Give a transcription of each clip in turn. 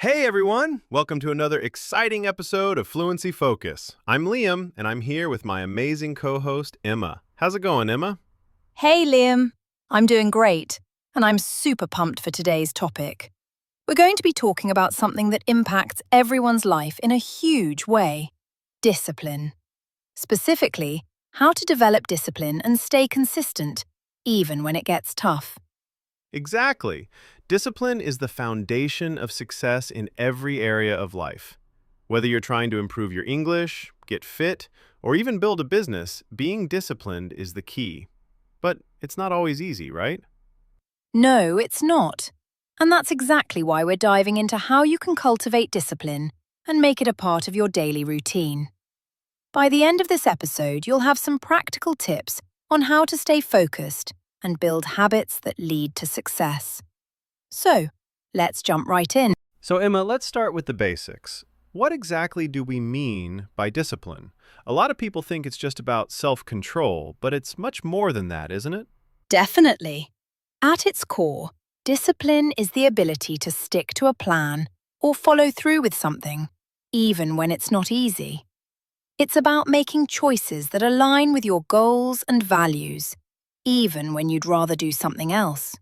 Hey everyone! Welcome to another exciting episode of Fluency Focus. I'm Liam, and I'm here with my amazing co-host, Emma. How's it going, Emma? Hey Liam, I'm doing great, and I'm super pumped for today's topic. We're going to be talking about something that impacts everyone's life in a huge way: discipline. Specifically, how to develop discipline and stay consistent, even when it gets tough. Exactly. Discipline is the foundation of success in every area of life. Whether you're trying to improve your English, get fit, or even build a business, being disciplined is the key. But it's not always easy, right? No, it's not. And that's exactly why we're diving into how you can cultivate discipline and make it a part of your daily routine. By the end of this episode, you'll have some practical tips on how to stay focused and build habits that lead to success. So, let's jump right in. So, Emma, let's start with the basics. What exactly do we mean by discipline? A lot of people think it's just about self-control, but it's much more than that, isn't it? Definitely. At its core, discipline is the ability to stick to a plan or follow through with something, even when it's not easy. It's about making choices that align with your goals and values, even when you'd rather do something else.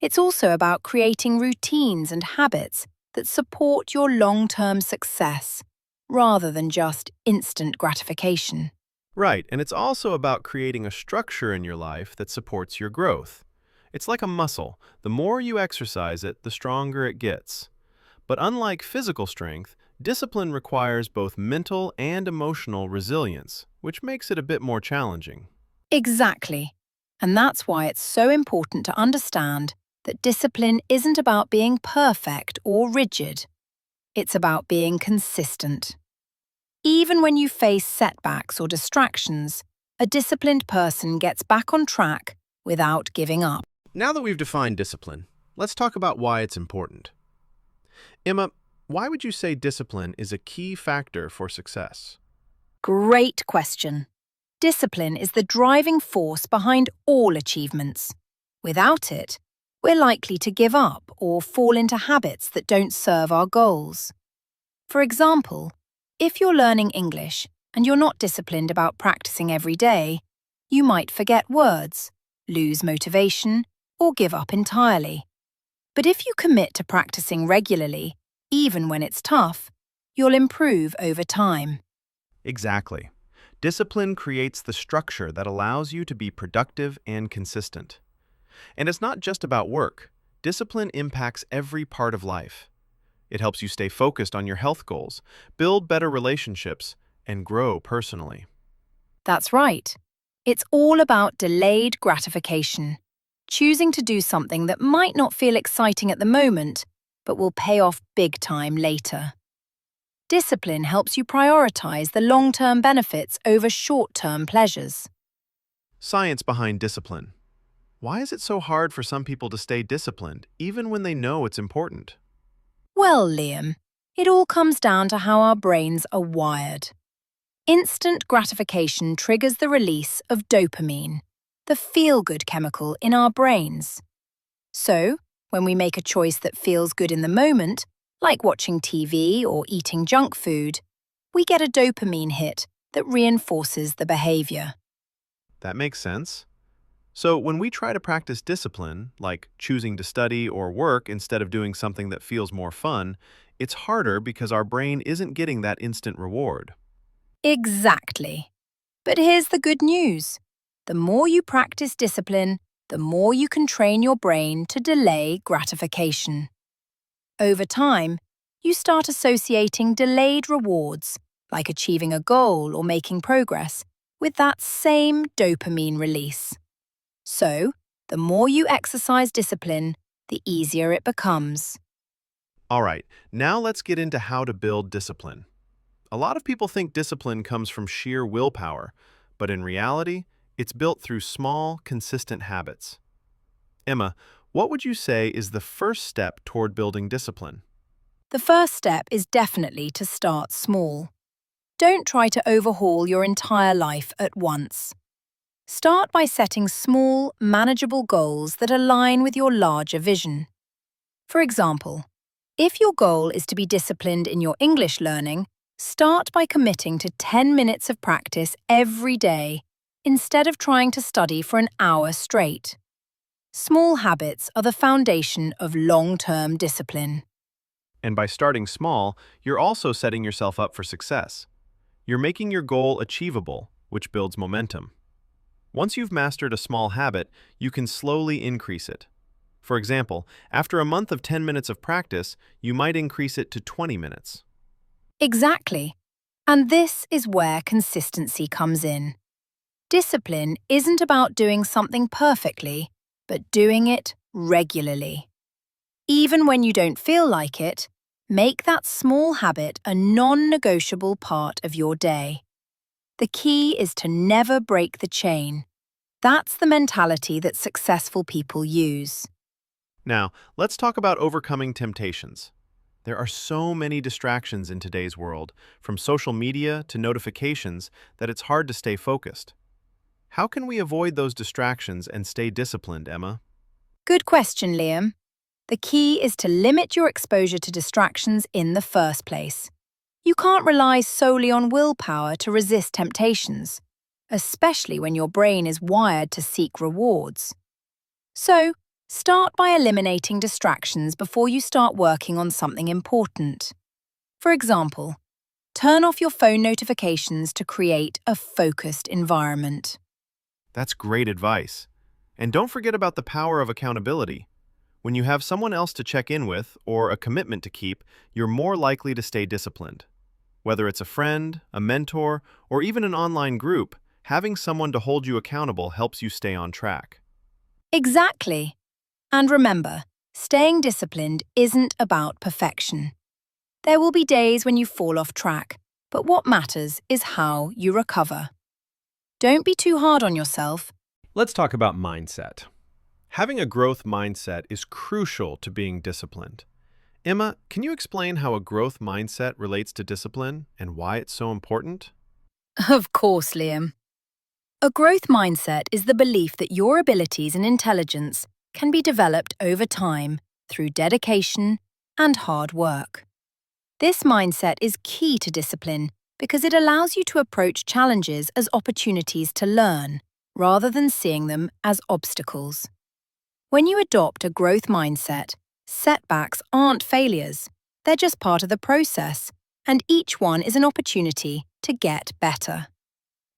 It's also about creating routines and habits that support your long-term success, rather than just instant gratification. Right, and it's also about creating a structure in your life that supports your growth. It's like a muscle. The more you exercise it, the stronger it gets. But unlike physical strength, discipline requires both mental and emotional resilience, which makes it a bit more challenging. Exactly. And that's why it's so important to understand that discipline isn't about being perfect or rigid. It's about being consistent. Even when you face setbacks or distractions, a disciplined person gets back on track without giving up. Now that we've defined discipline, let's talk about why it's important. Emma, why would you say discipline is a key factor for success? Great question. Discipline is the driving force behind all achievements. Without it, we're likely to give up or fall into habits that don't serve our goals. For example, if you're learning English and you're not disciplined about practicing every day, you might forget words, lose motivation, or give up entirely. But if you commit to practicing regularly, even when it's tough, you'll improve over time. Exactly. Discipline creates the structure that allows you to be productive and consistent. And it's not just about work. Discipline impacts every part of life. It helps you stay focused on your health goals, build better relationships, and grow personally. That's right. It's all about delayed gratification, choosing to do something that might not feel exciting at the moment, but will pay off big time later. Discipline helps you prioritize the long-term benefits over short-term pleasures. Science behind discipline. Why is it so hard for some people to stay disciplined, even when they know it's important? Well, Liam, it all comes down to how our brains are wired. Instant gratification triggers the release of dopamine, the feel-good chemical in our brains. So, when we make a choice that feels good in the moment, like watching TV or eating junk food, we get a dopamine hit that reinforces the behavior. That makes sense. So when we try to practice discipline, like choosing to study or work instead of doing something that feels more fun, it's harder because our brain isn't getting that instant reward. Exactly. But here's the good news. The more you practice discipline, the more you can train your brain to delay gratification. Over time, you start associating delayed rewards, like achieving a goal or making progress, with that same dopamine release. So, the more you exercise discipline, the easier it becomes. All right, now let's get into how to build discipline. A lot of people think discipline comes from sheer willpower, but in reality, it's built through small, consistent habits. Emma, what would you say is the first step toward building discipline? The first step is definitely to start small. Don't try to overhaul your entire life at once. Start by setting small, manageable goals that align with your larger vision. For example, If your goal is to be disciplined in your English learning, start by committing to 10 minutes of practice every day instead of trying to study for an hour straight. Small habits are the foundation of long-term discipline. And by starting small, you're also setting yourself up for success. You're making your goal achievable, which builds momentum. Once you've mastered a small habit, you can slowly increase it. For example, after a month of 10 minutes of practice, you might increase it to 20 minutes. Exactly. And this is where consistency comes in. Discipline isn't about doing something perfectly, but doing it regularly. Even when you don't feel like it, make that small habit a non-negotiable part of your day. The key is to never break the chain. That's the mentality that successful people use. Now, let's talk about overcoming temptations. There are so many distractions in today's world, from social media to notifications, that it's hard to stay focused. How can we avoid those distractions and stay disciplined, Emma? Good question, Liam. The key is to limit your exposure to distractions in the first place. You can't rely solely on willpower to resist temptations, especially when your brain is wired to seek rewards. So, start by eliminating distractions before you start working on something important. For example, turn off your phone notifications to create a focused environment. That's great advice. And don't forget about the power of accountability. When you have someone else to check in with or a commitment to keep, you're more likely to stay disciplined. Whether it's a friend, a mentor, or even an online group, having someone to hold you accountable helps you stay on track. Exactly. And remember, staying disciplined isn't about perfection. There will be days when you fall off track, but what matters is how you recover. Don't be too hard on yourself. Let's talk about mindset. Having a growth mindset is crucial to being disciplined. Emma, can you explain how a growth mindset relates to discipline and why it's so important? Of course, Liam. A growth mindset is the belief that your abilities and intelligence can be developed over time through dedication and hard work. This mindset is key to discipline because it allows you to approach challenges as opportunities to learn, rather than seeing them as obstacles. When you adopt a growth mindset, setbacks aren't failures. They're just part of the process, and each one is an opportunity to get better.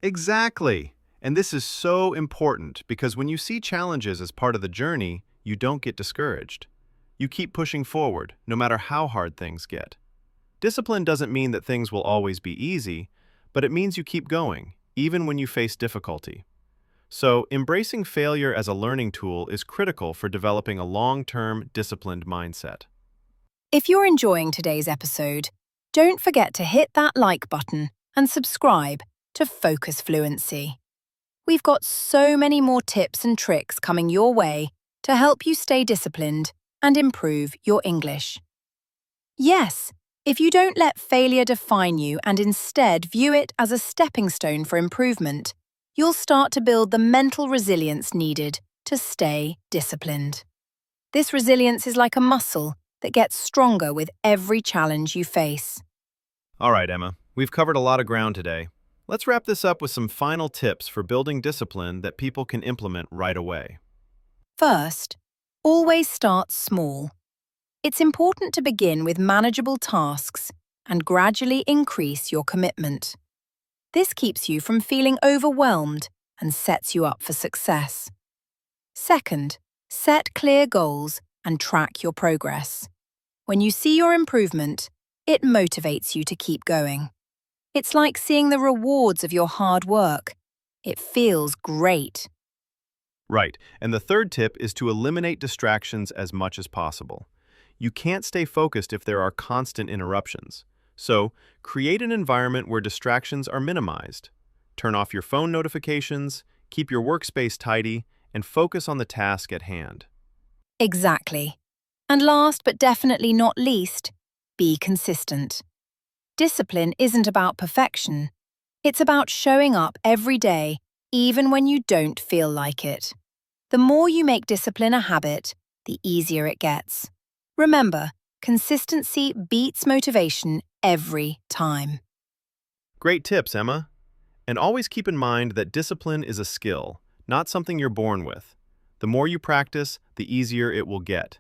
Exactly. And this is so important because when you see challenges as part of the journey, you don't get discouraged. You keep pushing forward, no matter how hard things get. Discipline doesn't mean that things will always be easy, but it means you keep going, even when you face difficulty. So, embracing failure as a learning tool is critical for developing a long-term, disciplined mindset. If you're enjoying today's episode, don't forget to hit that like button and subscribe to Focus Fluency. We've got so many more tips and tricks coming your way to help you stay disciplined and improve your English. Yes, if you don't let failure define you and instead view it as a stepping stone for improvement, you'll start to build the mental resilience needed to stay disciplined. This resilience is like a muscle that gets stronger with every challenge you face. All right, Emma, we've covered a lot of ground today. Let's wrap this up with some final tips for building discipline that people can implement right away. First, always start small. It's important to begin with manageable tasks and gradually increase your commitment. This keeps you from feeling overwhelmed and sets you up for success. Second, set clear goals and track your progress. When you see your improvement, it motivates you to keep going. It's like seeing the rewards of your hard work. It feels great. Right, and the third tip is to eliminate distractions as much as possible. You can't stay focused if there are constant interruptions. So, create an environment where distractions are minimized. Turn off your phone notifications, keep your workspace tidy, and focus on the task at hand. Exactly. And last but definitely not least, be consistent. Discipline isn't about perfection. It's about showing up every day, even when you don't feel like it. The more you make discipline a habit, the easier it gets. Remember, Consistency beats motivation every time. Great tips, Emma. And always keep in mind that discipline is a skill, not something you're born with. The more you practice, the easier it will get.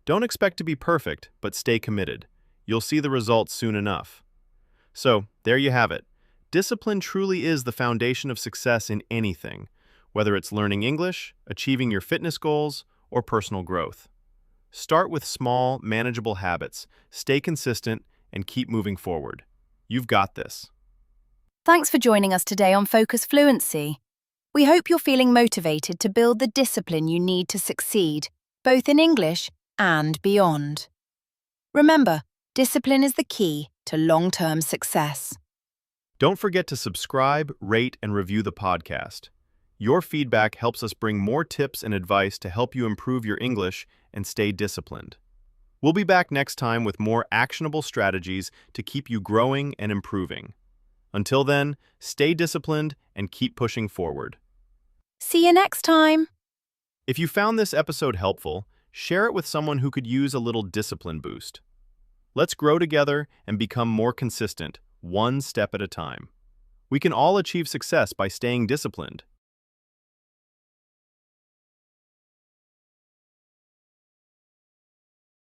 Don't expect to be perfect, but stay committed. You'll see the results soon enough. So, there you have it. Discipline truly is the foundation of success in anything, whether it's learning English, achieving your fitness goals, or personal growth. Start with small, manageable habits, stay consistent, and keep moving forward. You've got this. Thanks for joining us today on Focus Fluency. We hope you're feeling motivated to build the discipline you need to succeed, both in English and beyond. Remember, discipline is the key to long-term success. Don't forget to subscribe, rate, and review the podcast. Your feedback helps us bring more tips and advice to help you improve your English and stay disciplined. We'll be back next time with more actionable strategies to keep you growing and improving. Until then, stay disciplined and keep pushing forward. See you next time! If you found this episode helpful, share it with someone who could use a little discipline boost. Let's grow together and become more consistent, one step at a time. We can all achieve success by staying disciplined.